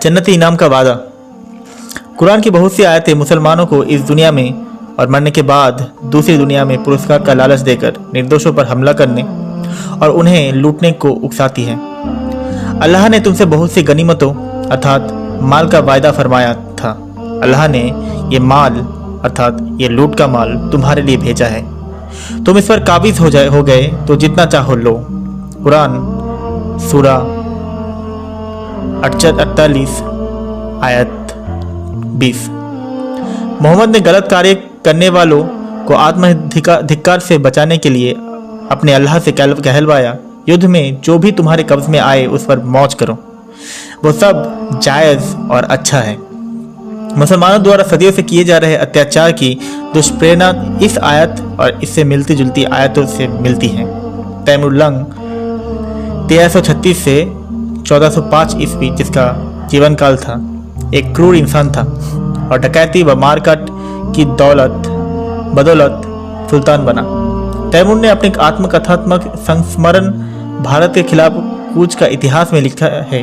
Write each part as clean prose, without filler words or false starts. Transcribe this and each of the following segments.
जन्नती इनाम का वादा। कुरान की बहुत सी आयतें मुसलमानों को इस दुनिया में और मरने के बाद दूसरी दुनिया में पुरस्कार का लालच देकर निर्दोषों पर हमला करने और उन्हें लूटने को उकसाती हैं। अल्लाह ने तुमसे बहुत सी गनीमतों अर्थात माल का वायदा फरमाया था। अल्लाह ने ये माल अर्थात ये लूट का माल तुम्हारे लिए भेजा है। तुम इस पर काबिज हो गए तो जितना चाहो लो। कुरान सूरा 48 आयत 20। मोहम्मद ने गलत कार्य करने वालों को आत्मधिक्कार से बचाने के लिए अपने अल्लाह से कहलवाया, युद्ध में जो भी तुम्हारे कब्ज में आए उस पर मौज करो, वो सब जायज़ और अच्छा है। मुसलमानों द्वारा सदियों से किए जा रहे अत्याचार की दुष्प्रेरणा इस आयत और इससे मिलती जुलती आयतों से मिलती है। तैमुरलंग 1336 से 1405 ईस्वी, जिसका जीवन काल था, एक क्रूर इंसान था और डकैती व मारकाट की बदौलत सुल्तान बना। तैमूर ने अपने आत्मकथात्मक संस्मरण भारत के खिलाफ कूच का इतिहास में लिखा है,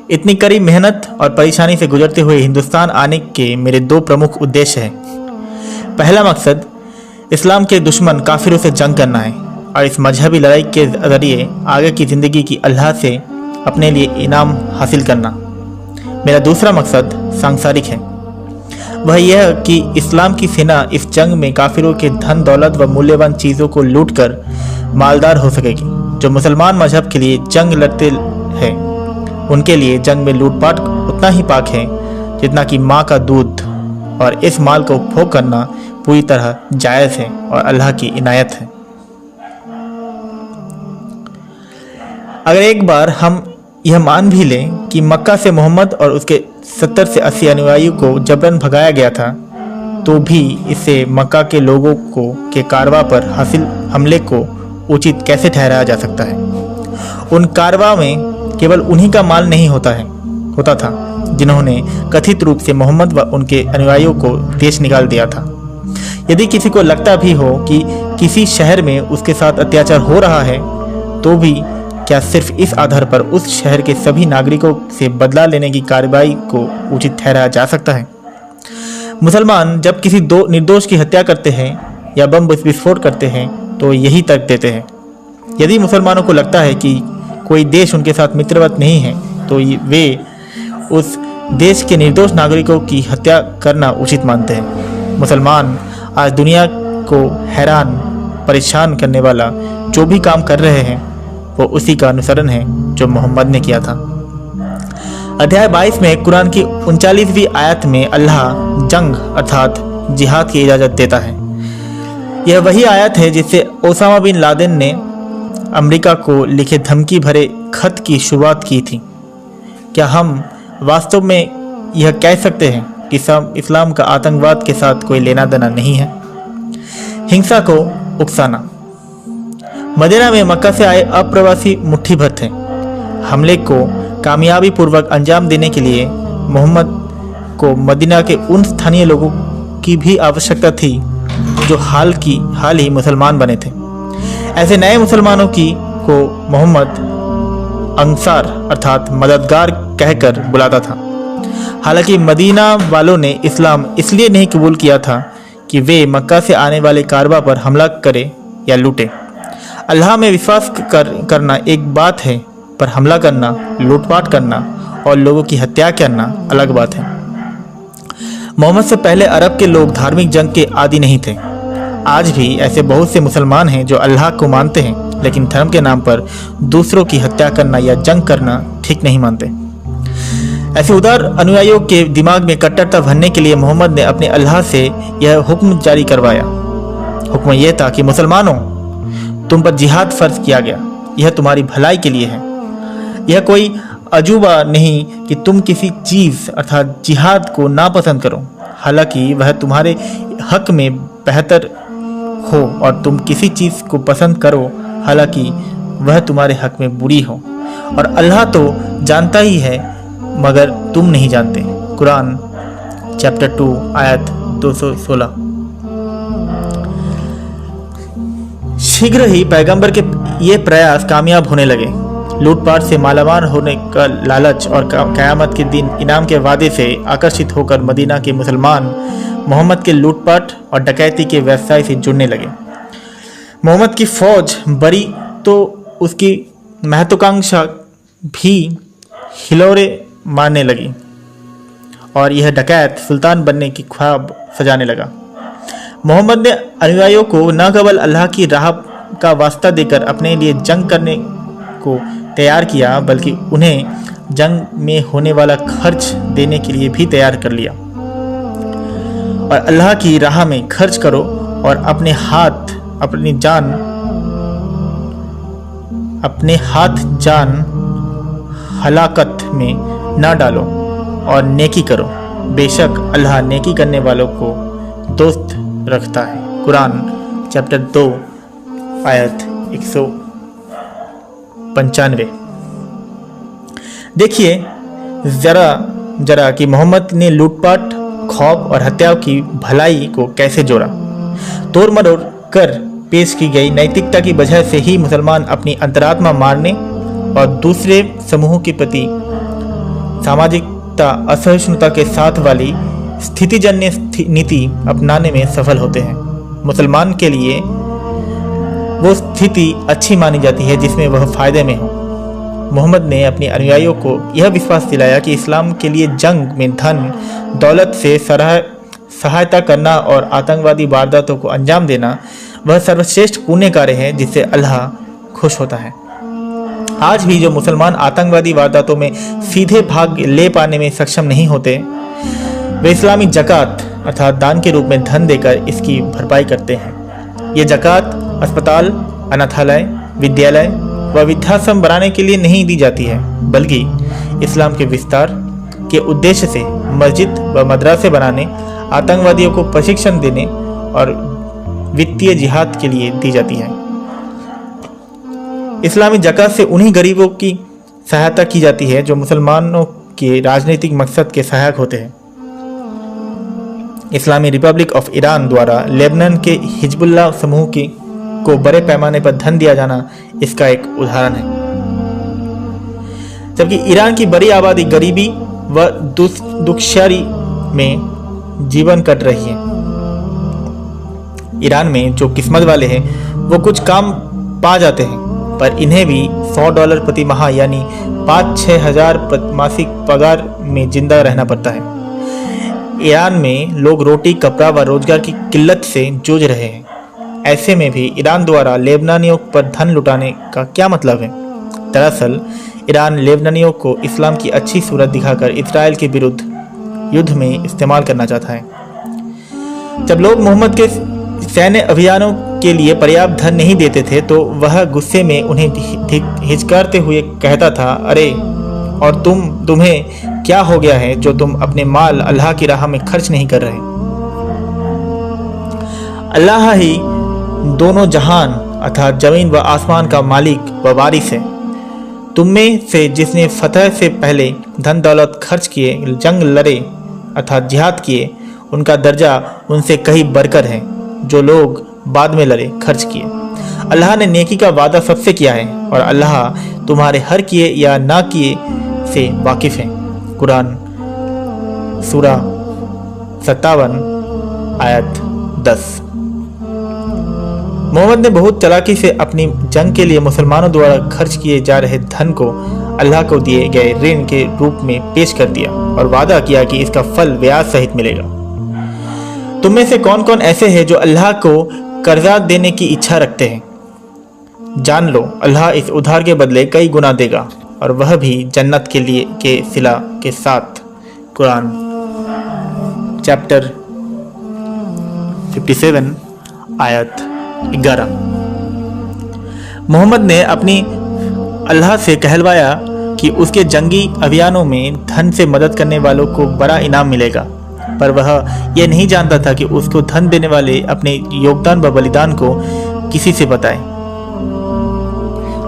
इतनी कड़ी मेहनत और परेशानी से गुजरते हुए हिंदुस्तान आने के मेरे दो प्रमुख उद्देश्य हैं। पहला मकसद इस्लाम के दुश्मन काफिरों से जंग करना है और इस मजहबी लड़ाई के जरिए आगे की ज़िंदगी की अल्लाह से अपने लिए इनाम हासिल करना। मेरा दूसरा मकसद सांसारिक है, वह यह कि इस्लाम की सेना इस जंग में काफिरों के धन दौलत व मूल्यवान चीज़ों को लूट कर मालदार हो सकेगी। जो मुसलमान मजहब के लिए जंग लड़ते हैं उनके लिए जंग में लूटपाट उतना ही पाक है जितना कि माँ का दूध, और इस माल को उपभोग करना पूरी तरह जायज़ है और अल्लाह की इनायत है। अगर एक बार हम यह मान भी लें कि मक्का से मोहम्मद और उसके 70 से 80 अनुयायियों को जबरन भगाया गया था, तो भी इससे मक्का के लोगों के कारवा पर हासिल हमले को उचित कैसे ठहराया जा सकता है। उन कारवा में केवल उन्हीं का माल नहीं होता था जिन्होंने कथित रूप से मोहम्मद व उनके अनुयायियों को देश निकाल दिया था। यदि किसी को लगता भी हो कि किसी शहर में उसके साथ अत्याचार हो रहा है, तो भी क्या सिर्फ इस आधार पर उस शहर के सभी नागरिकों से बदला लेने की कार्रवाई को उचित ठहराया जा सकता है? मुसलमान जब किसी दो निर्दोष की हत्या करते हैं या बम विस्फोट करते हैं तो यही तर्क देते हैं। यदि मुसलमानों को लगता है कि कोई देश उनके साथ मित्रवत नहीं है, तो वे उस देश के निर्दोष नागरिकों की हत्या करना उचित मानते हैं। मुसलमान आज दुनिया को हैरान परेशान करने वाला जो भी काम कर रहे हैं वो उसी का अनुसरण है जो मोहम्मद ने किया था। अध्याय 22 में कुरान की 39वीं आयत में अल्लाह जंग अर्थात जिहाद की इजाज़त देता है। यह वही आयत है जिससे ओसामा बिन लादेन ने अमेरिका को लिखे धमकी भरे खत की शुरुआत की थी। क्या हम वास्तव में यह कह सकते हैं कि इस्लाम का आतंकवाद के साथ कोई लेना देना नहीं है? हिंसा को उकसाना। मदीना में मक्का से आए अप्रवासी मुट्ठी भर थे। हमले को कामयाबी पूर्वक अंजाम देने के लिए मोहम्मद को मदीना के उन स्थानीय लोगों की भी आवश्यकता थी जो हाल ही मुसलमान बने थे। ऐसे नए मुसलमानों को मोहम्मद अंसार अर्थात मददगार कहकर बुलाता था। हालांकि मदीना वालों ने इस्लाम इसलिए नहीं कबूल किया था कि वे मक्का से आने वाले कारवा पर हमला करें या लूटें। अल्लाह में विश्वास करना एक बात है, पर हमला करना, लूटपाट करना और लोगों की हत्या करना अलग बात है। मोहम्मद से पहले अरब के लोग धार्मिक जंग के आदी नहीं थे। आज भी ऐसे बहुत से मुसलमान हैं जो अल्लाह को मानते हैं, लेकिन धर्म के नाम पर दूसरों की हत्या करना या जंग करना ठीक नहीं मानते। ऐसे उदार अनुयायियों के दिमाग में कट्टरता भरने के लिए मोहम्मद ने अपने अल्लाह से यह हुक्म जारी करवाया। हुक्म यह था कि मुसलमानों, तुम पर जिहाद फर्ज किया गया, यह तुम्हारी भलाई के लिए है। यह कोई अजूबा नहीं कि तुम किसी चीज़ अर्थात जिहाद को नापसंद करो, हालांकि वह तुम्हारे हक में बेहतर हो, और तुम किसी चीज़ को पसंद करो हालांकि वह तुम्हारे हक में बुरी हो, और अल्लाह तो जानता ही है मगर तुम नहीं जानते। कुरान चैप्टर 2 आयत 216। शीघ्र ही पैगंबर के ये प्रयास कामयाब होने लगे। लूटपाट से मालामाल होने का लालच और क़यामत के दिन इनाम के वादे से आकर्षित होकर मदीना के मुसलमान मोहम्मद के लूटपाट और डकैती के व्यवसाय से जुड़ने लगे। मोहम्मद की फौज बड़ी तो उसकी महत्वाकांक्षा भी हिलोरे मारने लगी और यह डकैत सुल्तान बनने की ख्वाब सजाने लगा। मोहम्मद ने अनुयायियों को न केवल अल्लाह की राह का वास्ता देकर अपने लिए जंग करने को तैयार किया, बल्कि उन्हें जंग में होने वाला खर्च देने के लिए भी तैयार कर लिया। और अल्लाह की राह में खर्च करो और अपने हाथ जान हलाकत में न डालो और नेकी करो, बेशक अल्लाह नेकी करने वालों को दोस्त रखता है। कुरान चैप्टर 2 आयत 195। देखिए जरा कि मोहम्मद ने लूटपाट, खौफ और हत्याओं की भलाई को कैसे जोड़ा। तोड़ मरोड़ कर पेश की गई नैतिकता की वजह से ही मुसलमान अपनी अंतरात्मा मारने और दूसरे समूहों के प्रति सामाजिकता असहिष्णुता के साथ वाली स्थितिजन्य नीति अपनाने में सफल होते हैं। मुसलमान के लिए वो स्थिति अच्छी मानी जाती है जिसमें वह फायदे में हो। मोहम्मद ने अपने अनुयायियों को यह विश्वास दिलाया कि इस्लाम के लिए जंग में धन दौलत से सहायता करना और आतंकवादी वारदातों को अंजाम देना वह सर्वश्रेष्ठ पुण्य कार्य है जिससे अल्लाह खुश होता है। आज भी जो मुसलमान आतंकवादी वारदातों में सीधे भाग ले पाने में सक्षम नहीं होते, वे इस्लामी ज़कात अर्थात दान के रूप में धन देकर इसकी भरपाई करते हैं। ये ज़कात अस्पताल, अनाथालय, विद्यालय व वृद्धाश्रम बनाने के लिए नहीं दी जाती है, बल्कि इस्लाम के विस्तार के उद्देश्य से मस्जिद व मदरसे बनाने, आतंकवादियों को प्रशिक्षण देने और वित्तीय जिहाद के लिए दी जाती है। इस्लामी ज़कात से उन्हीं गरीबों की सहायता की जाती है जो मुसलमानों के राजनीतिक मकसद के सहायक होते हैं। इस्लामी रिपब्लिक ऑफ ईरान द्वारा लेबनान के हिजबुल्लाह समूह को बड़े पैमाने पर धन दिया जाना इसका एक उदाहरण है। जबकि ईरान की बड़ी आबादी गरीबी व दुखशारी में जीवन कट रही है। ईरान में जो किस्मत वाले हैं वो कुछ काम पा जाते हैं, पर इन्हें भी $100 प्रति माह यानी 5-6 हज़ार मासिक पगार में जिंदा रहना पड़ता है। ईरान में लोग रोटी, कपड़ा व रोजगार की किल्लत से जूझ रहे हैं। ऐसे में भी ईरान द्वारा लेबनानियों पर धन लुटाने का क्या मतलब है? दरअसल ईरान लेबनानियों को इस्लाम की अच्छी सूरत दिखाकर इजराइल के विरुद्ध युद्ध में इस्तेमाल करना चाहता है। जब लोग मोहम्मद के सैन्य अभियानों के लिए पर्याप्त धन नहीं देते थे तो वह गुस्से में उन्हें हिचकारते हुए कहता था, अरे और तुम्हें क्या हो गया है जो तुम अपने माल अल्लाह की राह में खर्च नहीं कर रहे? अल्लाह ही दोनों जहान अर्थात जमीन व आसमान का मालिक व वारिस है। तुम में से जिसने फतह से पहले धन दौलत खर्च किए, जंग लड़े अर्थात जिहाद किए, उनका दर्जा उनसे कहीं बढ़कर है जो लोग बाद में लड़े, खर्च किए। अल्लाह ने नेकी का वादा सबसे किया है और अल्लाह तुम्हारे हर किए या ना किए से वाकिफ है। कुरान सूरा 57 आयत 10। मोहम्मद ने बहुत चालाकी से अपनी जंग के लिए मुसलमानों द्वारा खर्च किए जा रहे धन को अल्लाह को दिए गए ऋण के रूप में पेश कर दिया और वादा किया कि इसका फल ब्याज सहित मिलेगा। तुम में से कौन कौन ऐसे हैं जो अल्लाह को कर्जा देने की इच्छा रखते हैं? जान लो अल्लाह इस उधार के बदले कई गुना देगा और वह भी जन्नत के लिए के सिला के साथ। कुरान चैप्टर 57 आयत 11। मोहम्मद ने अपनी अल्लाह से कहलवाया कि उसके जंगी अभियानों में धन से मदद करने वालों को बड़ा इनाम मिलेगा, पर वह यह नहीं जानता था कि उसको धन देने वाले अपने योगदान व बलिदान को किसी से बताए।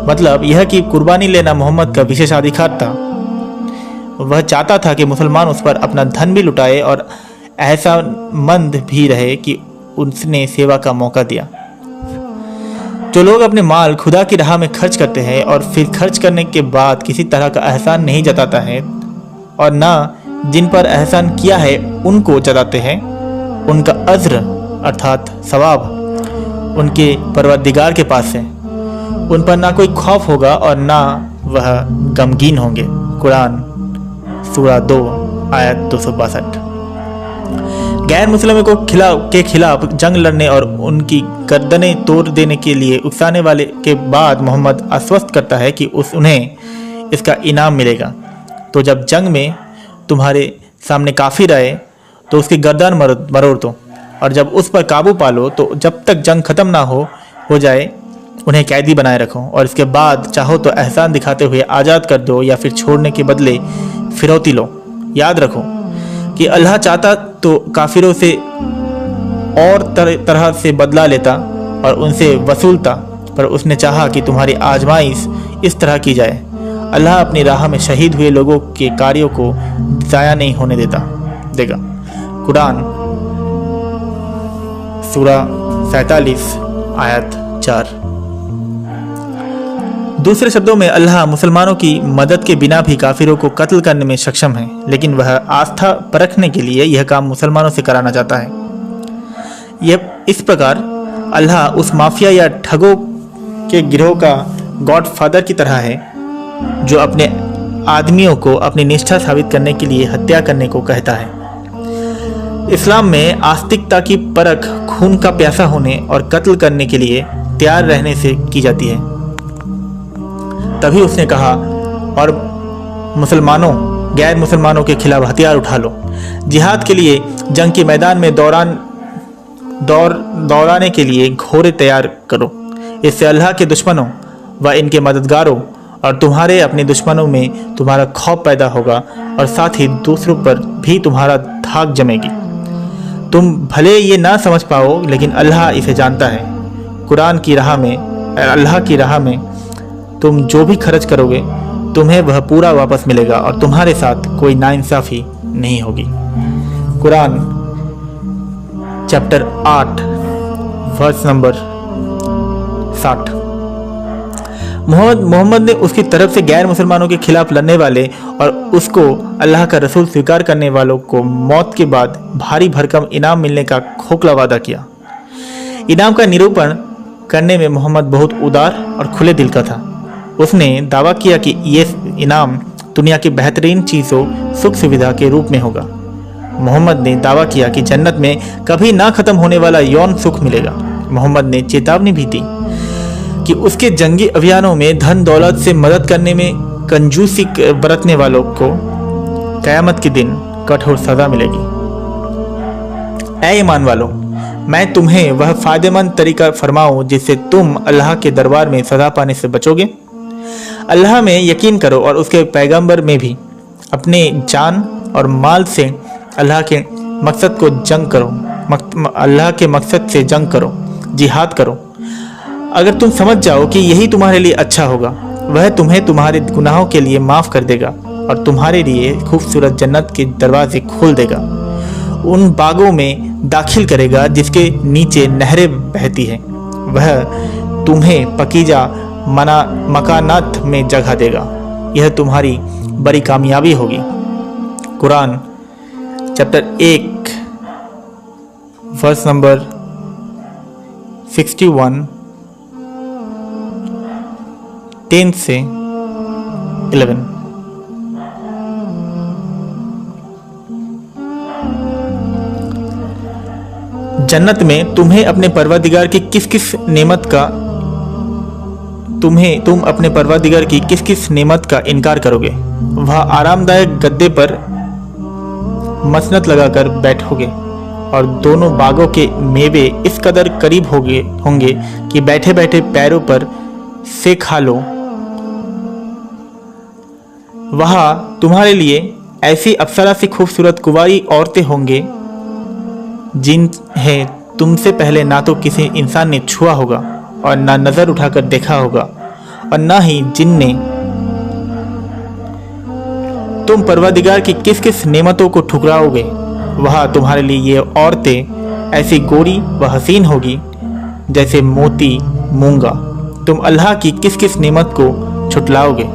मतलब यह कि कुर्बानी लेना मोहम्मद का विशेषाधिकार था। वह चाहता था कि मुसलमान उस पर अपना धन भी लुटाए और एहसानमंद भी रहे कि उसने सेवा का मौका दिया। जो लोग अपने माल खुदा की राह में खर्च करते हैं और फिर खर्च करने के बाद किसी तरह का एहसान नहीं जताता है और ना जिन पर एहसान किया है उनको जताते हैं, उनका अज्र अर्थात सवाब उनके परवरदिगार के पास है। उन पर ना कोई खौफ होगा और ना वह गमगीन होंगे। कुरान सूरा 2 आयत 262। गैर मुस्लिमों के खिलाफ जंग लड़ने और उनकी गर्दनें तोड़ देने के लिए उकसाने वाले के बाद मोहम्मद आश्वस्त करता है कि उन्हें इसका इनाम मिलेगा। तो जब जंग में तुम्हारे सामने काफिर आए तो उसकी गर्दन मरोड़ दो, और जब उस पर काबू पालो तो जब तक जंग खत्म ना हो जाए उन्हें कैदी बनाए रखो, और इसके बाद चाहो तो एहसान दिखाते हुए आज़ाद कर दो या फिर छोड़ने के बदले फिरौती लो। याद रखो कि अल्लाह चाहता तो काफिरों से और तरह से बदला लेता और उनसे वसूलता, पर उसने चाहा कि तुम्हारी आजमाइश इस तरह की जाए। अल्लाह अपनी राह में शहीद हुए लोगों के कार्यों को ज़ाया नहीं होने देगा। कुरान सूरा 47 आयत 4। दूसरे शब्दों में अल्लाह मुसलमानों की मदद के बिना भी काफिरों को कत्ल करने में सक्षम है, लेकिन वह आस्था परखने के लिए यह काम मुसलमानों से कराना चाहता है। यह इस प्रकार अल्लाह उस माफिया या ठगों के गिरोह का गॉडफादर की तरह है जो अपने आदमियों को अपनी निष्ठा साबित करने के लिए हत्या करने को कहता है। इस्लाम में आस्तिकता की परख खून का प्यासा होने और कत्ल करने के लिए तैयार रहने से की जाती है। तभी उसने कहा, और मुसलमानों गैर मुसलमानों के खिलाफ हथियार उठा लो, जिहाद के लिए जंग के मैदान में दौड़ाने के लिए घोड़े तैयार करो। इससे अल्लाह के दुश्मनों व इनके मददगारों और तुम्हारे अपने दुश्मनों में तुम्हारा खौफ पैदा होगा और साथ ही दूसरों पर भी तुम्हारा धाक जमेगी। तुम भले ये ना समझ पाओ, लेकिन अल्लाह इसे जानता है। कुरान की राह में, अल्लाह की राह में तुम जो भी खर्च करोगे तुम्हें वह पूरा वापस मिलेगा और तुम्हारे साथ कोई नाइंसाफ़ी नहीं होगी। Quran chapter 8 verse number 60। Muhammad ने उसकी तरफ से गैर मुसलमानों के खिलाफ लड़ने वाले और उसको अल्लाह का रसूल स्वीकार करने वालों को मौत के बाद भारी भरकम इनाम मिलने का खोखला वादा किया। इनाम का निरूपण करने में मोहम्मद बहुत उदार और खुले दिल का था। उसने दावा किया कि ये इनाम दुनिया की बेहतरीन चीज़ों सुख सुविधा के रूप में होगा। मोहम्मद ने दावा किया कि जन्नत में कभी ना खत्म होने वाला यौन सुख मिलेगा। मोहम्मद ने चेतावनी भी दी कि उसके जंगी अभियानों में धन दौलत से मदद करने में कंजूसी बरतने वालों को क़यामत के दिन कठोर सज़ा मिलेगी। ऐ ईमान वालों, मैं तुम्हें वह फ़ायदेमंद तरीका फरमाऊं जिससे तुम अल्लाह के दरबार में सज़ा पाने से बचोगे। अल्लाह में यकीन करो और उसके पैगंबर में भी। अपने जान और माल से अल्लाह के मकसद से जंग करो, जिहाद करो। अगर तुम समझ जाओ कि यही तुम्हारे लिए अच्छा होगा, वह तुम्हें तुम्हारे गुनाहों के लिए माफ़ कर देगा और तुम्हारे लिए खूबसूरत जन्नत के दरवाजे खोल देगा। उन बागों में दाखिल करेगा जिसके नीचे नहरें बहती हैं। वह तुम्हें पकीजा मकानात में जगह देगा। यह तुम्हारी बड़ी कामयाबी होगी। कुरान चैप्टर 1 वर्स नंबर 61 10 से 11। जन्नत में तुम्हें अपने परवरदिगार की किस अपने परवरदिगार की किस नेमत का इनकार करोगे। वह आरामदायक गद्दे पर मसनत लगाकर बैठोगे और दोनों बागों के मेवे इस कदर करीब होंगे कि बैठे बैठे पैरों पर से खा लो। वहाँ तुम्हारे लिए ऐसी अप्सरा सी खूबसूरत कुंवारी औरतें होंगे जिन्हें तुमसे पहले ना तो किसी इंसान ने छुआ होगा और ना नज़र उठाकर देखा होगा और ना ही जिनने। तुम परवरदिगार की किस नेमतों को ठुकराओगे। वहाँ तुम्हारे लिए ये औरतें ऐसी गोरी व हसीन होगी जैसे मोती मूंगा। तुम अल्लाह की किस किस नेमत को छुटलाओगे।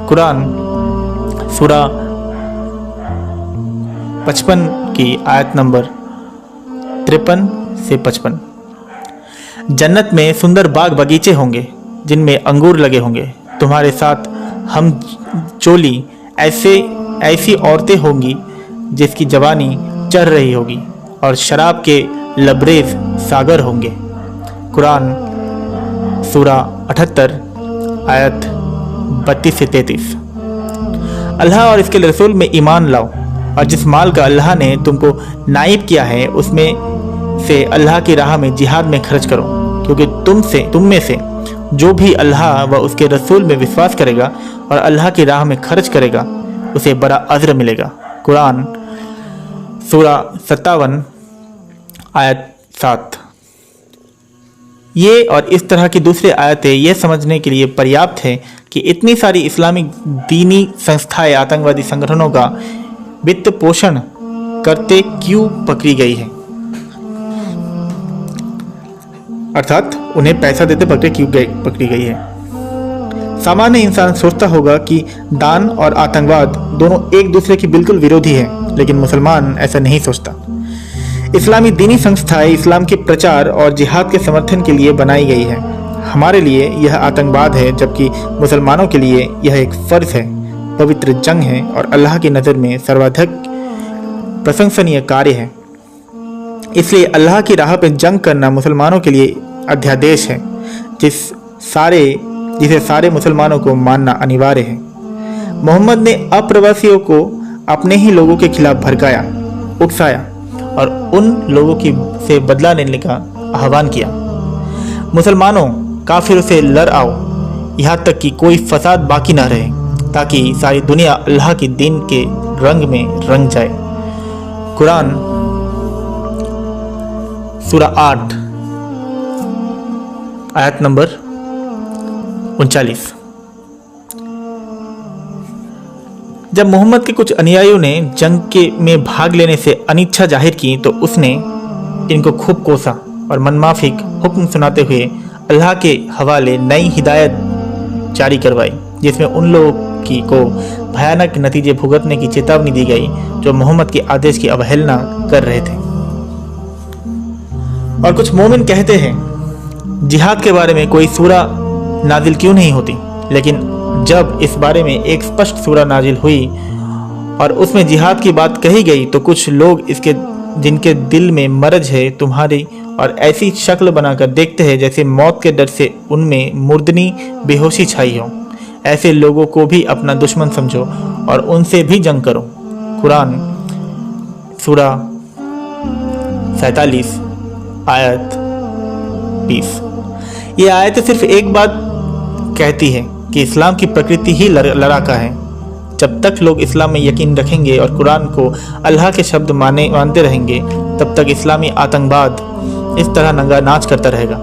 कुरान सूरा 55 की आयत नंबर 53 से 55। जन्नत में सुंदर बाग बगीचे होंगे जिनमें अंगूर लगे होंगे। तुम्हारे साथ हम चोली ऐसी औरतें होंगी जिसकी जवानी चढ़ रही होगी और शराब के लबरेज सागर होंगे। कुरान सूरा 78 आयत 32 से 33। अल्लाह और इसके रसूल में ईमान लाओ और जिस माल का अल्लाह ने तुमको नाइब किया है उसमें से अल्लाह की राह में जिहाद में खर्च करो, क्योंकि तुम में से जो भी अल्लाह व उसके रसूल में विश्वास करेगा और अल्लाह की राह में खर्च करेगा उसे बड़ा अज्र मिलेगा। कुरान सूरा 57 आयत 7। ये और इस तरह की दूसरी आयतें ये समझने के लिए पर्याप्त है कि इतनी सारी इस्लामिक दीनी संस्थाएं आतंकवादी संगठनों का वित्त पोषण करते क्यों पकड़ी गई है, अर्थात उन्हें पैसा देते पकड़ी गई है। सामान्य इंसान सोचता होगा कि दान और आतंकवाद दोनों एक दूसरे की बिल्कुल विरोधी है, लेकिन मुसलमान ऐसा नहीं सोचता। इस्लामी दीनी संस्थाएं इस्लाम के प्रचार और जिहाद के समर्थन के लिए बनाई गई है। हमारे लिए यह आतंकवाद है, जबकि मुसलमानों के लिए यह एक फर्ज है, पवित्र जंग है और अल्लाह की नज़र में सर्वाधिक प्रशंसनीय कार्य है। इसलिए अल्लाह की राह पर जंग करना मुसलमानों के लिए अध्यादेश है जिसे सारे मुसलमानों को मानना अनिवार्य है। मोहम्मद ने अप्रवासियों को अपने ही लोगों के खिलाफ भड़काया, उकसाया और उन लोगों से बदला लेने का आह्वान किया। मुसलमानों, काफिरों से लड़ आओ, यहाँ तक कि कोई फसाद बाकी ना रहे, ताकि सारी दुनिया अल्लाह के दीन के रंग में रंग जाए। कुरान सूरा 8 आयत नंबर 39। जब मोहम्मद के कुछ अनुयायियों ने जंग में भाग लेने से अनिच्छा जाहिर की तो उसने इनको खूब कोसा और मनमाफिक हुक्म सुनाते हुए अल्लाह के हवाले नई हिदायत जारी करवाई, जिसमें उन लोगों को भयानक नतीजे भुगतने की चेतावनी दी गई जो मोहम्मद के आदेश की अवहेलना कर रहे थे। और कुछ मोमिन कहते हैं जिहाद के बारे में कोई सूरा नाजिल क्यों नहीं होती, लेकिन जब इस बारे में एक स्पष्ट सूरा नाजिल हुई और उसमें जिहाद की बात कही गई तो कुछ लोग जिनके दिल में मरज है तुम्हारी और ऐसी शक्ल बनाकर देखते हैं जैसे मौत के डर से उनमें मुर्दनी बेहोशी छाई हो, ऐसे लोगों को भी अपना दुश्मन समझो और उनसे भी जंग करो। कुरान सूरा 47 आयत 20। ये आयत सिर्फ एक बात कहती है कि इस्लाम की प्रकृति ही लड़ाका है। जब तक लोग इस्लाम में यकीन रखेंगे और कुरान को अल्लाह के शब्द मानते रहेंगे, तब तक इस्लामी आतंकवाद इस तरह नंगा नाच करता रहेगा।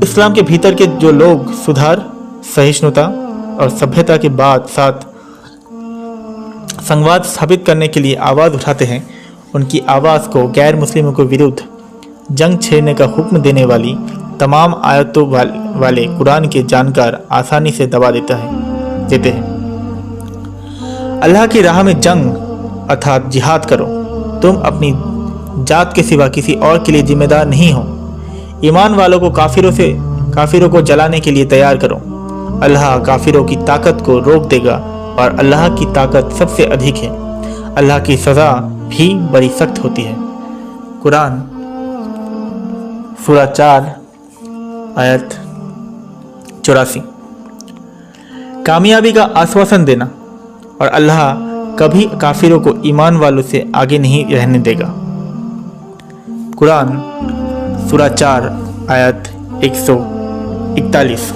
इस्लाम के भीतर के जो लोग सुधार, सहिष्णुता और सभ्यता के साथ संवाद स्थापित करने के लिए आवाज़ उठाते हैं, उनकी आवाज़ को गैर मुस्लिमों के विरुद्ध जंग छेड़ने का हुक्म देने वाली तमाम आयतों वाले कुरान के जानकार आसानी से दबा देते हैं। अल्लाह की राह में जंग अर्थात जिहाद करो। तुम अपनी जात के सिवा किसी और के लिए जिम्मेदार नहीं हो। ईमान वालों को काफिरों को जलाने के लिए तैयार करो। अल्लाह काफिरों की ताकत को रोक देगा और अल्लाह की ताकत सबसे अधिक है। अल्लाह की सज़ा भी बड़ी सख्त होती है। कुरान सूरा 4 आयत 84। कामयाबी का आश्वासन देना और अल्लाह कभी काफिरों को ईमान वालों से आगे नहीं रहने देगा। कुरान सूरा 4 आयत 141।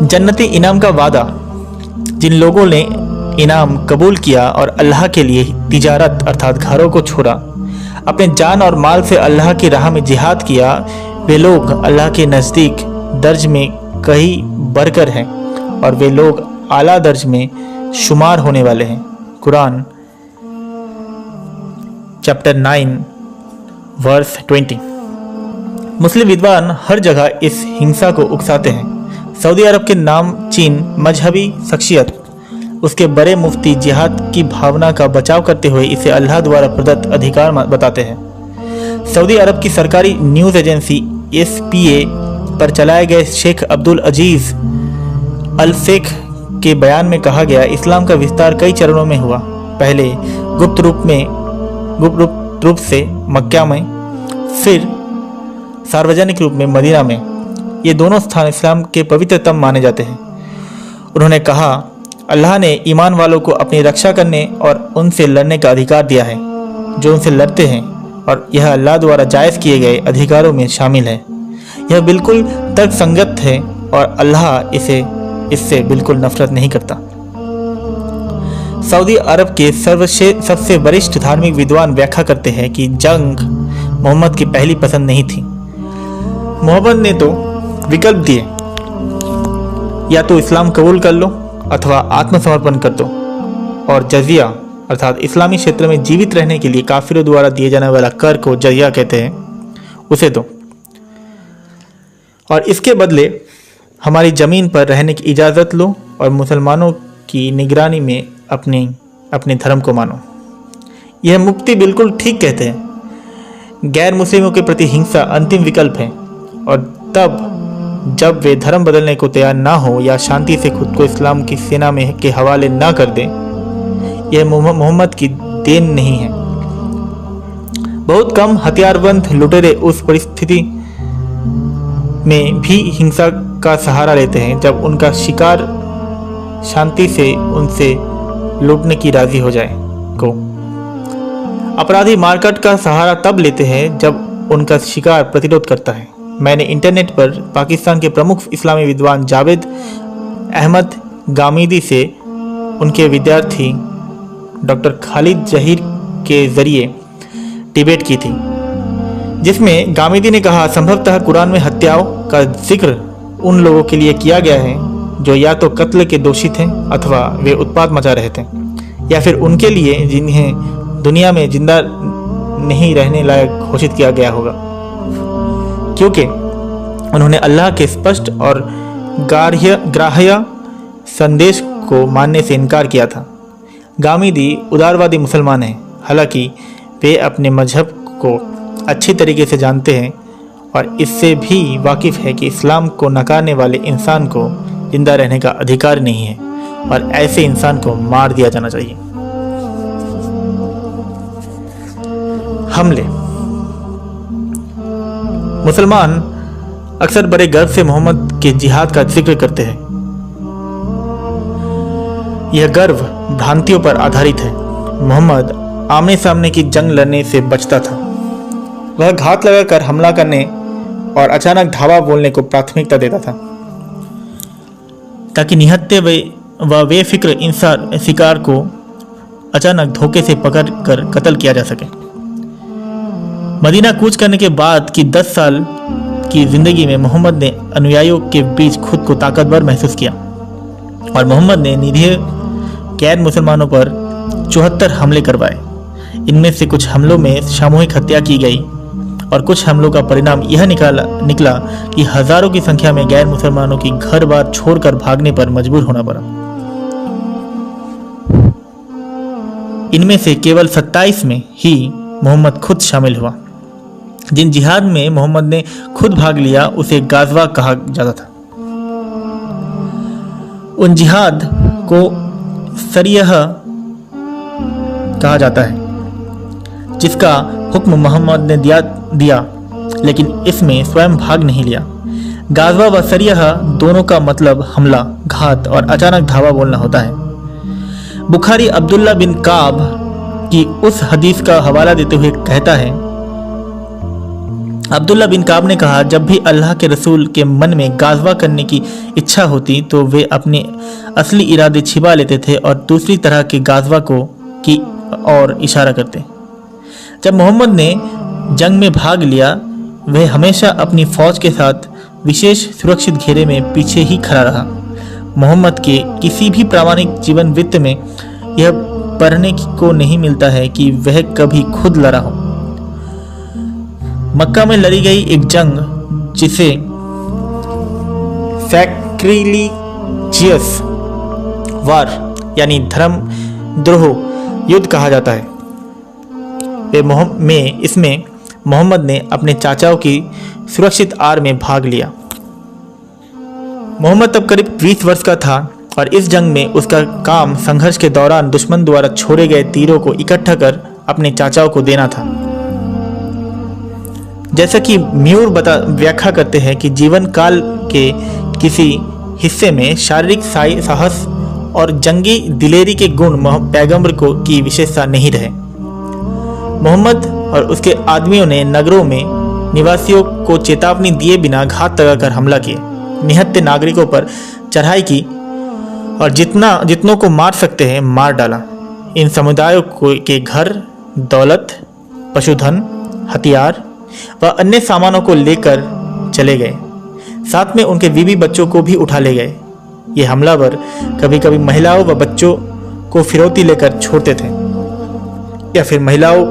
जन्नती इनाम का वादा। जिन लोगों ने इनाम कबूल किया और अल्लाह के लिए तिजारत अर्थात घरों को छोड़ा, अपने जान और माल से अल्लाह की राह में जिहाद किया, वे लोग अल्लाह के नज़दीक दर्ज में कहीं बढ़कर हैं और वे लोग आला दर्ज में शुमार होने वाले हैं। Quran chapter 9 verse 20। मुस्लिम विद्वान हर जगह इस हिंसा को उकसाते हैं। सऊदी अरब के नाम चीन मजहबी शख्सियत उसके बड़े मुफ्ती जिहाद की भावना का बचाव करते हुए इसे अल्लाह द्वारा प्रदत्त अधिकार बताते हैं। सऊदी अरब की सरकारी न्यूज़ एजेंसी SPA पर चलाए गए शेख अब्दुल अजीज अल शेख के बयान में कहा गया, इस्लाम का विस्तार कई चरणों में हुआ। पहले गुप्त रूप से मक्का में, फिर सार्वजनिक रूप में मदीना में। ये दोनों स्थान इस्लाम के पवित्रतम माने जाते हैं। उन्होंने कहा, अल्लाह ने ईमान वालों को अपनी रक्षा करने और उनसे लड़ने का अधिकार दिया है जो उनसे लड़ते हैं, और यह अल्लाह द्वारा जायज़ किए गए अधिकारों में शामिल है। यह बिल्कुल तर्कसंगत है और अल्लाह इससे बिल्कुल नफरत नहीं करता। सऊदी अरब के सबसे वरिष्ठ धार्मिक विद्वान व्याख्या करते हैं कि जंग मोहम्मद की पहली पसंद नहीं थी। मोहम्मद ने तो विकल्प दिए, या तो इस्लाम कबूल कर लो अथवा आत्मसमर्पण कर दो, और जजिया अर्थात इस्लामी क्षेत्र में जीवित रहने के लिए काफिरों द्वारा दिए जाने वाला कर को जजिया कहते हैं, उसे दो, और इसके बदले हमारी ज़मीन पर रहने की इजाज़त लो और मुसलमानों की निगरानी में अपने धर्म को मानो। यह मुफ्ती बिल्कुल ठीक कहते हैं। गैर मुस्लिमों के प्रति हिंसा अंतिम विकल्प है, और तब जब वे धर्म बदलने को तैयार ना हो या शांति से खुद को इस्लाम की सेना में के हवाले ना कर दें। यह मोहम्मद की देन नहीं है। बहुत कम हथियारबंद लुटेरे उस परिस्थिति में भी हिंसा का सहारा लेते हैं जब उनका शिकार शांति से उनसे लूटने की राजी हो जाए को। अपराधी मारकाट का सहारा तब लेते हैं जब उनका शिकार प्रतिरोध करता है। मैंने इंटरनेट पर पाकिस्तान के प्रमुख इस्लामी विद्वान जावेद अहमद गामिदी से उनके विद्यार्थी डॉक्टर खालिद जहीर के जरिए डिबेट की थी, जिसमें गामिदी ने कहा, संभवतः कुरान में हत्याओं का जिक्र उन लोगों के लिए किया गया है जो या तो कत्ल के दोषी थे अथवा वे उत्पात मचा रहे थे, या फिर उनके लिए जिन्हें दुनिया में जिंदा नहीं रहने लायक घोषित किया गया होगा, क्योंकि उन्होंने अल्लाह के स्पष्ट और ग्राह्य संदेश को मानने से इनकार किया था। गामिदी उदारवादी मुसलमान हैं, हालांकि वे अपने मजहब को अच्छी तरीके से जानते हैं और इससे भी वाकिफ़ है कि इस्लाम को नकारने वाले इंसान को जिंदा रहने का अधिकार नहीं है और ऐसे इंसान को मार दिया जाना चाहिए। हमले। मुसलमान अक्सर बड़े गर्व से मोहम्मद के जिहाद का जिक्र करते हैं। यह गर्व भ्रांतियों पर आधारित है। मोहम्मद आमने सामने की जंग लड़ने से बचता था। वह घात लगाकर हमला करने और अचानक धावा बोलने को प्राथमिकता देता था, ताकि निहत्थे व बेफिक्र शिकार को अचानक धोखे से पकड़कर कत्ल किया जा सके। मदीना कूच करने के बाद की 10 साल की जिंदगी में मोहम्मद ने अनुयायियों के बीच खुद को ताकतवर महसूस किया और मोहम्मद ने निरीह गैर मुसलमानों पर 74 हमले करवाए। इनमें से कुछ हमलों में सामूहिक हत्या की गई और कुछ हमलों का परिणाम यह निकला कि हजारों की संख्या में गैर मुसलमानों की घर बार छोड़कर भागने पर मजबूर होना पड़ा। इनमें से केवल 27 में ही मोहम्मद खुद शामिल हुआ। जिन जिहाद में मोहम्मद ने खुद भाग लिया उसे गाज़वा कहा जाता था। उन जिहाद को सरियह कहा जाता है जिसका हुक्म मोहम्मद ने दिया, लेकिन इसमें स्वयं भाग नहीं लिया। गाज़वा व सरियह दोनों का मतलब हमला, घात और अचानक धावा बोलना होता है। बुखारी अब्दुल्ला बिन काब की उस हदीस का हवाला देते हुए कहता है, अब्दुल्ला बिन काब ने कहा, जब भी अल्लाह के रसूल के मन में गाज़वा करने की इच्छा होती तो वे अपने असली इरादे छिपा लेते थे और दूसरी तरह के गाज़वा की ओर इशारा करते। जब मोहम्मद ने जंग में भाग लिया, वह हमेशा अपनी फौज के साथ विशेष सुरक्षित घेरे में पीछे ही खड़ा रहा। मोहम्मद के किसी भी प्रामाणिक जीवन वृत्त में यह पढ़ने को नहीं मिलता है कि वह कभी खुद लड़ा हो। मक्का में लड़ी गई एक जंग जिसे सैक्रिलीजियस वार यानी धर्म द्रोह युद्ध कहा जाता है। इसमें मोहम्मद ने अपने चाचाओं की सुरक्षित आड़ में भाग लिया। मोहम्मद तब करीब 20 वर्ष का था और इस जंग में उसका काम संघर्ष के दौरान दुश्मन द्वारा छोड़े गए तीरों को इकट्ठा कर अपने चाचाओं को देना था। जैसा कि म्यूर व्याख्या करते हैं कि जीवन काल के किसी हिस्से में शारीरिक साहस और जंगी दिलेरी के गुण पैगंबर की विशेषता नहीं रहे। मोहम्मद और उसके आदमियों ने नगरों में निवासियों को चेतावनी दिए बिना घात लगाकर हमला किए, निहत्थे नागरिकों पर चढ़ाई की और जितनों को मार सकते हैं मार डाला। इन समुदायों के घर, दौलत, पशुधन, हथियार व अन्य सामानों को लेकर चले गए। साथ में उनके बीवी बच्चों को भी उठा ले गए। ये हमलावर कभी कभी महिलाओं व बच्चों को फिरौती लेकर छोड़ते थे या फिर महिलाओं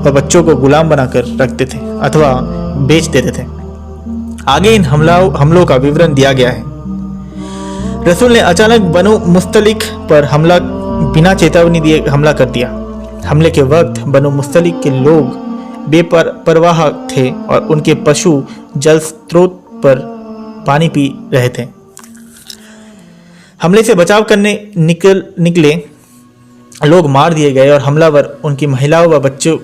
व बच्चों को गुलाम बनाकर रखते थे अथवा बेच देते थे। आगे इन हमलों का विवरण दिया गया है। रसूल ने अचानक बनु मुस्तलिक पर बिना चेतावनी दिए हमला कर दिया। हमले के वक्त बनु मुस्तलिक के लोग बेपरवाह थे और उनके पशु जल स्रोत पर पानी पी रहे थे। हमले से बचाव करने निकले लोग मार दिए गए और हमलावर उनकी महिलाओं व बच्चों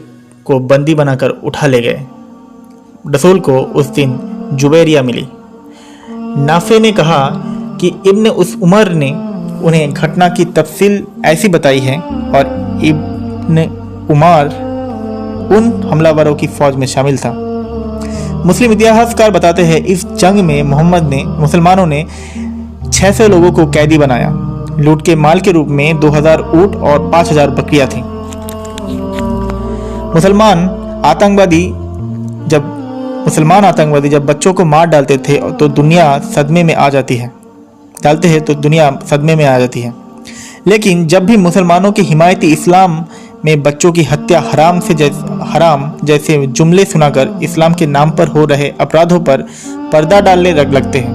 को बंदी बनाकर उठा ले गए। रसूल को उस दिन जुबैरिया मिली। नाफे ने कहा कि इब्न उस उमर ने उन्हें घटना की तफसील ऐसी बताई है और इब्न उमर उन हमलावरों की फौज में शामिल था। मुस्लिम इतिहासकार बताते हैं इस जंग में मुसलमानों ने 600 लोगों को कैदी बनाया। लूट के माल के रूप में 2000 ऊंट और 5000 बकरियां थीं। मुसलमान आतंकवादी जब बच्चों को मार डालते थे तो दुनिया सदमे में आ जाती है। लेकिन जब भी मुसलमानों के हिमायती इस्लाम में बच्चों की हत्या हराम जैसे जुमले सुनाकर इस्लाम के नाम पर हो रहे अपराधों पर पर्दा डालने लगते हैं,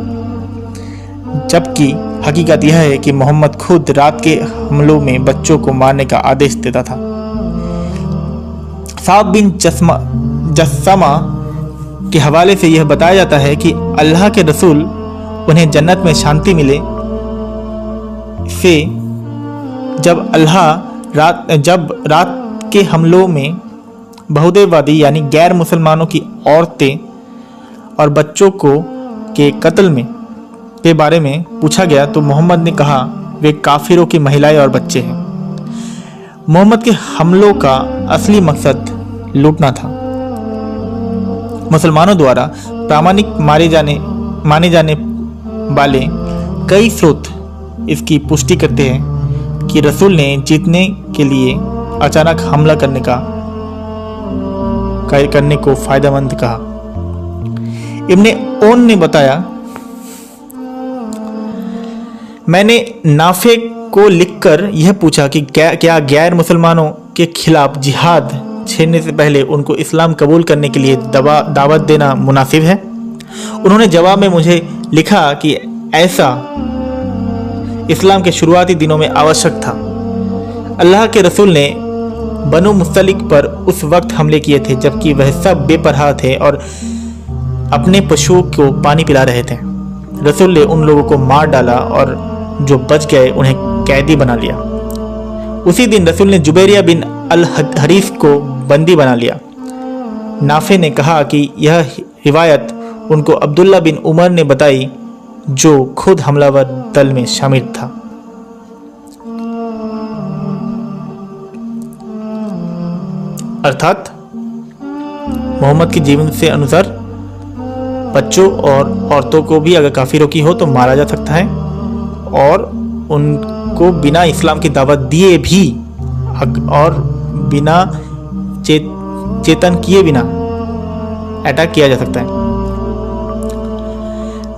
जबकि हकीकत यह है कि मोहम्मद खुद रात के हमलों में बच्चों को मारने का आदेश देता था। साब बिन जस्समा के हवाले से यह बताया जाता है कि अल्लाह के रसूल उन्हें जन्नत में शांति मिले से जब रात के हमलों में बहुदेववादी यानी गैर मुसलमानों की औरतें और बच्चों के कत्ल के बारे में पूछा गया तो मोहम्मद ने कहा वे काफिरों की महिलाएं और बच्चे हैं। मोहम्मद के हमलों का असली मकसद लूटना था। मुसलमानों द्वारा प्रामाणिक माने जाने वाले कई स्रोत इसकी पुष्टि करते हैं कि रसूल ने जीतने के लिए अचानक हमला करने को फायदेमंद कहा। इब्ने ओन ने बताया, मैंने नाफे को लिखकर यह पूछा कि क्या गैर मुसलमानों के खिलाफ जिहाद छेड़ने से पहले उनको इस्लाम कबूल करने के लिए दावत देना मुनासिब है। उन्होंने जवाब में मुझे लिखा कि ऐसा इस्लाम के शुरुआती दिनों में आवश्यक था। अल्लाह के रसूल ने बनु मुस्तलिक पर उस वक्त हमले किए थे जबकि वह सब बेपरवाह थे और अपने पशुओं को पानी पिला रहे थे। रसूल ने उन लोगों को मार डाला और जो बच गए उन्हें कैदी बना लिया। उसी दिन रसूल ने जुबैरिया बिन अल हरीस को बंदी बना लिया। नाफे ने कहा कि यह रिवायत उनको अब्दुल्ला बिन उमर ने बताई जो खुद हमलावर दल में शामिल था। अर्थात मोहम्मद के जीवन से अनुसार बच्चों और औरतों को भी अगर काफिरों की हो तो मारा जा सकता है और उनको बिना इस्लाम की दावत दिए भी और बिना चेतन किए बिना अटैक किया जा सकता है।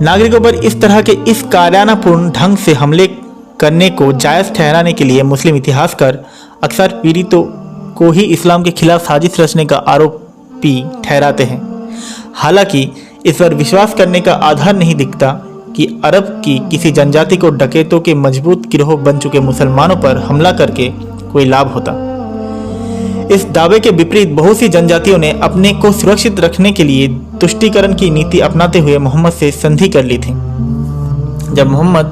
नागरिकों पर इस तरह के इस कायरानापूर्ण ढंग से हमले करने को जायज़ ठहराने के लिए मुस्लिम इतिहासकार अक्सर पीड़ितों को ही इस्लाम के खिलाफ साजिश रचने का आरोपी ठहराते हैं। हालांकि इस पर विश्वास करने का आधार नहीं दिखता कि अरब की किसी जनजाति को डकैतों के मजबूत गिरोह बन चुके मुसलमानों पर हमला करके कोई लाभ होता। इस दावे के विपरीत बहुत सी जनजातियों ने अपने को सुरक्षित रखने के लिए तुष्टीकरण की नीति अपनाते हुए मोहम्मद से संधि कर ली थी। जब मोहम्मद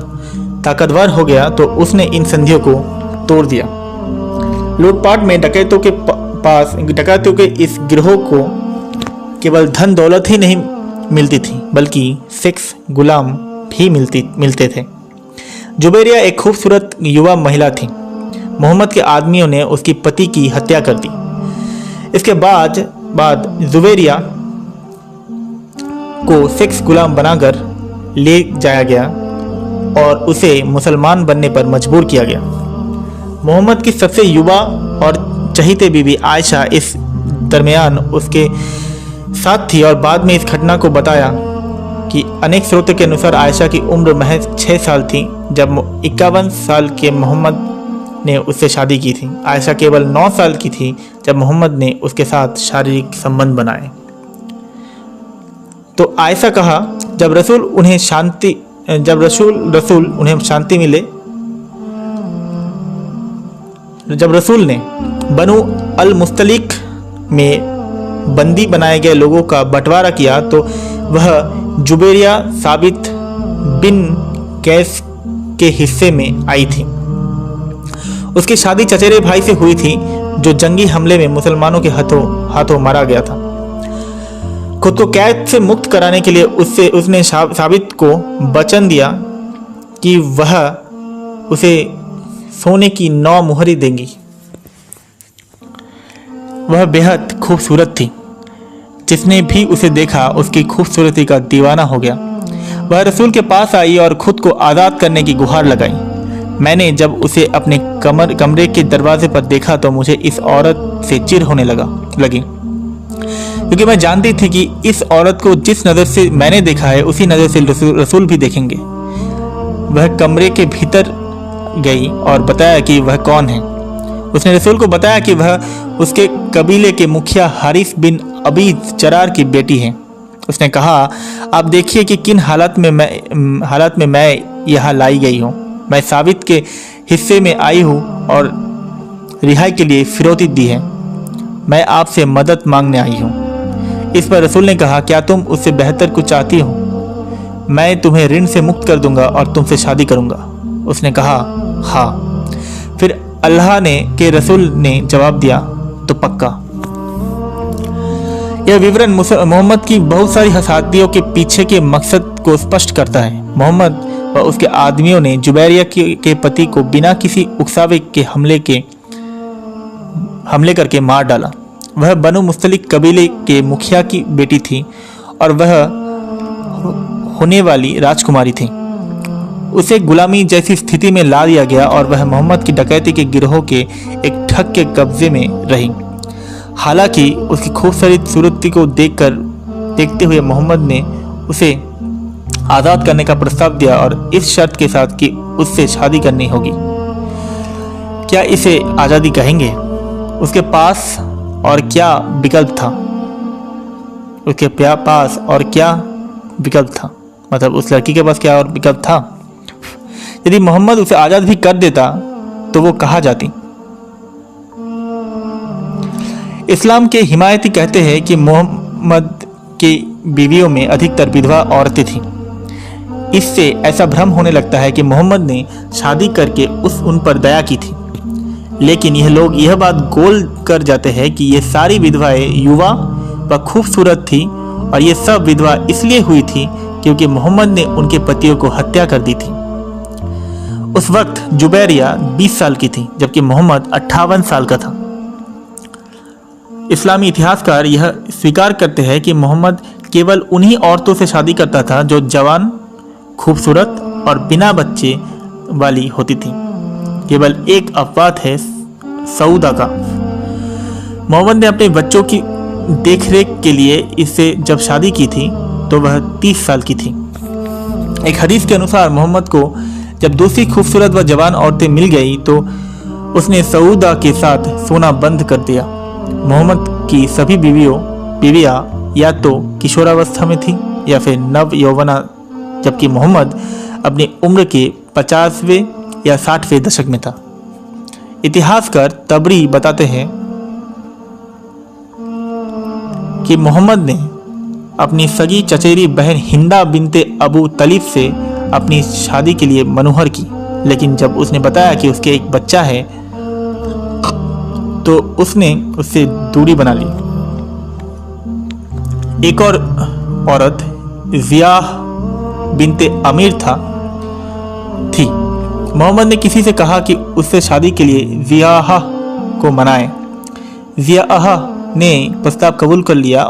ताकतवर हो गया तो उसने इन संधियों को तोड़ दिया। लूटपाट में डकैतों के इस गिरोह को केवल धन दौलत ही नहीं मिलती थी, बल्कि सेक्स गुलाम भी मिलते थे। जुबैरिया एक खूबसूरत युवा महिला थी। मोहम्मद के आदमियों ने उसकी पति की हत्या कर दी। इसके बाद जुबैरिया को सेक्स गुलाम बनाकर ले जाया गया और उसे मुसलमान बनने पर मजबूर किया गया। मोहम्मद की सबसे युवा और चहीते बीवी आयशा इस दरमियान उसके साथ थी और बाद में इस घटना को बताया कि अनेक स्रोतों के अनुसार आयशा की उम्र महज 6 साल थी जब 51 साल के मोहम्मद ने उससे शादी की थी। आयशा केवल 9 साल की थी जब मोहम्मद ने उसके साथ शारीरिक संबंध बनाए। तो आयशा कहा, जब रसूल उन्हें शांति मिले, जब रसूल ने बनु अल मुस्तलिक में बंदी बनाए गए लोगों का बंटवारा किया तो वह जुबैरिया साबित बिन कैस के हिस्से में आई थी। उसकी शादी चचेरे भाई से हुई थी जो जंगी हमले में मुसलमानों के हाथों मारा गया था। खुद को कैद से मुक्त कराने के लिए उसने साबित को वचन दिया कि वह उसे सोने की 9 मुहरी देंगी। वह बेहद खूबसूरत थी। जिसने भी उसे देखा उसकी खूबसूरती का दीवाना हो गया। वह रसूल के पास आई और खुद को आज़ाद करने की गुहार लगाई। मैंने जब उसे अपने कमरे के दरवाजे पर देखा तो मुझे इस औरत से चिढ़ होने लगी, क्योंकि मैं जानती थी कि इस औरत को जिस नज़र से मैंने देखा है उसी नज़र से रसूल भी देखेंगे। वह कमरे के भीतर गई और बताया कि वह कौन है। उसने रसूल को बताया कि वह उसके कबीले के मुखिया हारिस बिन अबीद चरार की बेटी है। उसने कहा, आप देखिए कि किन हालत में मैं यहाँ लाई गई हूँ। मैं साबित के हिस्से में आई हूँ और रिहाई के लिए फिरौती दी है। मैं आपसे मदद मांगने आई हूँ। इस पर रसूल ने कहा, क्या तुम उससे बेहतर कुछ चाहती हो? मैं तुम्हें ऋण से मुक्त कर दूंगा और तुमसे शादी करूंगा। उसने कहा, हाँ। फिर अल्लाह के रसूल ने जवाब दिया, तो पक्का। यह विवरण मोहम्मद की बहुत सारी हसादियों के पीछे के मकसद को स्पष्ट करता है। मोहम्मद व उसके आदमियों ने जुबैरिया के पति को बिना किसी उकसावे के हमले करके मार डाला। वह बनु मुस्तलिक कबीले के मुखिया की बेटी थी और वह होने वाली राजकुमारी थी। उसे गुलामी जैसी स्थिति में ला दिया गया और वह मोहम्मद की डकैती के गिरोह के एक ठग के कब्जे में रही। हालांकि उसकी खूबसूरत सूरती को देखते हुए मोहम्मद ने उसे आज़ाद करने का प्रस्ताव दिया और इस शर्त के साथ कि उससे शादी करनी होगी। क्या इसे आज़ादी कहेंगे? उसके पास और क्या विकल्प था? मतलब उस लड़की के पास क्या और विकल्प था? यदि मोहम्मद उसे आज़ाद भी कर देता तो वो कहाँ जाती? इस्लाम के हिमायती कहते हैं कि मोहम्मद की बीवियों में अधिकतर विधवा औरतें थीं। इससे ऐसा भ्रम होने लगता है कि मोहम्मद ने शादी करके उन पर दया की थी। लेकिन यह लोग यह बात गोल कर जाते हैं कि ये सारी विधवाएं युवा व खूबसूरत थी और ये सब विधवा इसलिए हुई थी क्योंकि मोहम्मद ने उनके पतियों को हत्या कर दी थी। उस वक्त जुबैरिया 20 साल की थी जबकि मोहम्मद 58 साल का था। इस्लामी इतिहासकार यह स्वीकार करते हैं कि मोहम्मद केवल उन्हीं औरतों से शादी करता था जो जवान, खूबसूरत और बिना बच्चे वाली होती थी। केवल एक अपवाद है सऊदा का। मोहम्मद ने अपने बच्चों की देखरेख के लिए इससे जब शादी की थी तो वह 30 साल की थी। एक हदीस के अनुसार मोहम्मद को जब दूसरी खूबसूरत व जवान औरतें मिल गई तो उसने सऊदा के साथ सोना बंद कर दिया। मोहम्मद की सभी बीवियां या तो किशोरावस्था में थी या फिर नव यौवना, जबकि मोहम्मद अपनी उम्र के 50वें या 60वें दशक में था। इतिहासकार तबरी बताते हैं कि मोहम्मद ने अपनी सगी चचेरी बहन हिंदा बिनते अबू तलीब से अपनी शादी के लिए मनोहर की, लेकिन जब उसने बताया कि उसके एक बच्चा है तो उसने उससे दूरी बना ली। एक और औरत जियाह बिनते अमीर थी। मोहम्मद ने किसी से कहा कि उससे शादी के लिए जियाह को मनाए। जियाह ने प्रस्ताव कबूल कर लिया,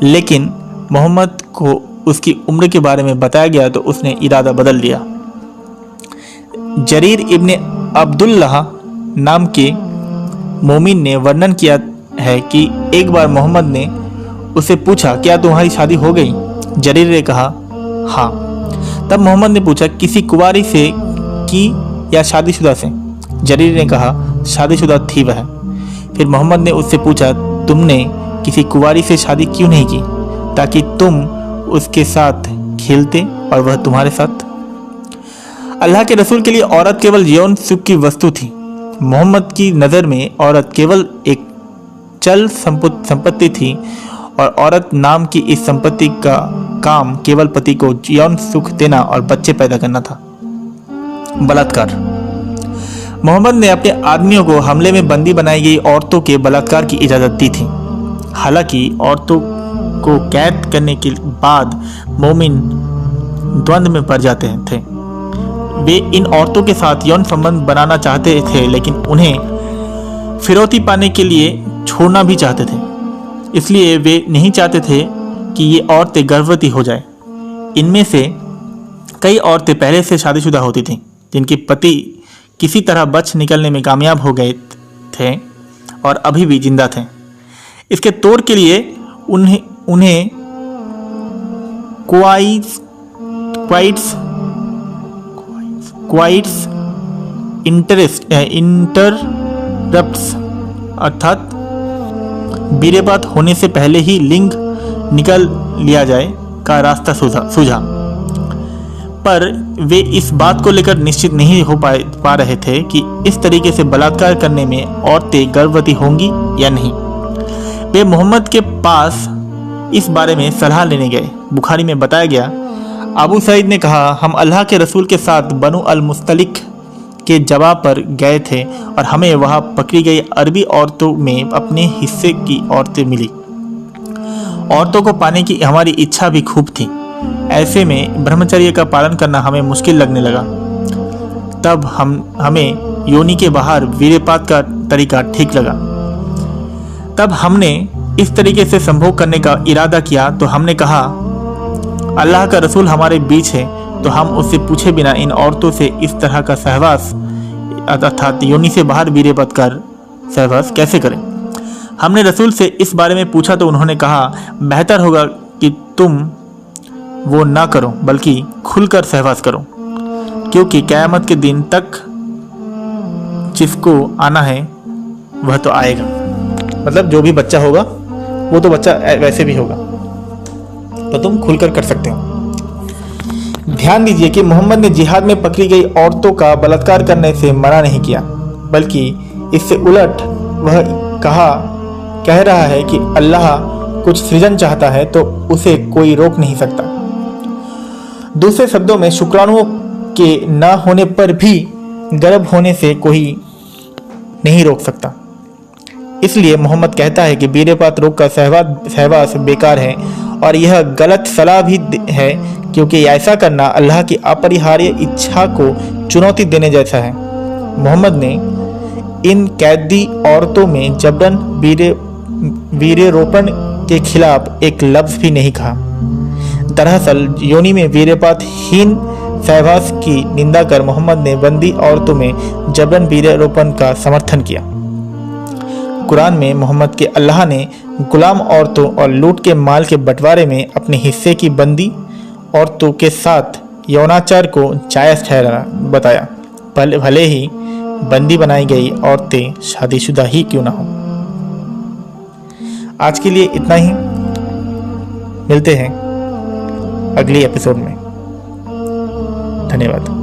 लेकिन मोहम्मद को उसकी उम्र के बारे में बताया गया तो उसने इरादा बदल लिया। जरीर इब्ने अब्दुल्लाह नाम के मोमिन ने वर्णन किया है कि एक बार मोहम्मद ने उससे पूछा, क्या तुम्हारी शादी हो गई? जरीर ने कहा हाँ। तब मोहम्मद ने पूछा, किसी कुंवारी से की या शादीशुदा से? जरीर ने कहा शादीशुदा थी वह। फिर मोहम्मद ने उससे पूछा, तुमने किसी कुंवारी से शादी क्यों नहीं की ताकि तुम उसके साथ खेलते और वह तुम्हारे साथ? अल्लाह के रसूल के लिए औरत केवल यौन सुख की वस्तु थी। मोहम्मद की नज़र में औरत केवल एक चल संपत्ति थी और औरत नाम की इस संपत्ति का काम केवल पति को यौन सुख देना और बच्चे पैदा करना था। बलात्कार। मोहम्मद ने अपने आदमियों को हमले में बंदी बनाई गई औरतों के बलात्कार की इजाज़त दी थी। हालांकि औरतों को कैद करने के बाद मोमिन द्वंद्व में पड़ जाते थे। वे इन औरतों के साथ यौन संबंध बनाना चाहते थे, लेकिन उन्हें फिरौती पाने के लिए छोड़ना भी चाहते थे। इसलिए वे नहीं चाहते थे कि ये औरतें गर्भवती हो जाए। इनमें से कई औरतें पहले से शादीशुदा होती थीं, जिनके पति किसी तरह बच निकलने में कामयाब हो गए थे और अभी भी जिंदा थे। इसके तौर के लिए उन्हें क्वाइट्स इंटरप्ट्स अर्थात बीरेबात होने से पहले ही लिंग निकल लिया जाए का रास्ता सूझा, पर वे इस बात को लेकर निश्चित नहीं हो पा रहे थे कि इस तरीके से बलात्कार करने में औरतें गर्भवती होंगी या नहीं। वे मोहम्मद के पास इस बारे में सलाह लेने गए। बुखारी में बताया गया, अबू सईद ने कहा, हम अल्लाह के रसूल के साथ बनु अल मुस्तलिक के जवा पर गए थे और हमें वहाँ पकड़ी गई अरबी औरतों में अपने हिस्से की औरतें मिली। औरतों को पाने की हमारी इच्छा भी खूब थी। ऐसे में ब्रह्मचर्य का पालन करना हमें मुश्किल लगने लगा। तब हमें योनि के बाहर वीर्यपात का तरीका ठीक लगा। तब हमने इस तरीके से संभोग करने का इरादा किया तो हमने कहा, अल्लाह का रसूल हमारे बीच है तो हम उससे पूछे बिना इन औरतों से इस तरह का सहवास अर्थात योनि से बाहर वीर्यपात कर सहवास कैसे करें। हमने रसूल से इस बारे में पूछा तो उन्होंने कहा, बेहतर होगा कि तुम वो ना करो बल्कि खुलकर सहवास करो, क्योंकि क़यामत के दिन तक जिसको आना है वह तो आएगा। मतलब जो भी बच्चा होगा वो तो बच्चा वैसे भी होगा, तो तुम खुलकर कर सकते हो। ध्यान दीजिए कि मोहम्मद ने जिहाद में पकड़ी गई औरतों का बलात्कार करने से मना नहीं किया, बल्कि इससे उलट वह कह रहा है कि अल्लाह कुछ सृजन चाहता है तो उसे कोई रोक नहीं सकता। दूसरे शब्दों में, शुक्राणुओं के न होने पर भी गर्भ होने से कोई नहीं रोक सकता। इसलिए मोहम्मद कहता है कि वीर्यपात रोग का सहवास बेकार है और यह गलत सलाह भी है, क्योंकि ऐसा करना अल्लाह की अपरिहार्य इच्छा को चुनौती देने जैसा है। मोहम्मद ने इन कैदी औरतों में जबरन वीर्यरोपण के खिलाफ एक लफ्ज़ भी नहीं कहा। दरअसल योनि में वीर्यपातहीन सहवास की निंदा कर मोहम्मद ने बंदी औरतों में जबरन वीर्यरोपण का समर्थन किया। कुरान में मोहम्मद के अल्लाह ने गुलाम औरतों और लूट के माल के बंटवारे में अपने हिस्से की बंदी औरतों के साथ यौनाचार को जायज़ ठहरा बताया, भले ही बंदी बनाई गई औरतें शादीशुदा ही क्यों ना हो। आज के लिए इतना ही। मिलते हैं अगली एपिसोड में। धन्यवाद।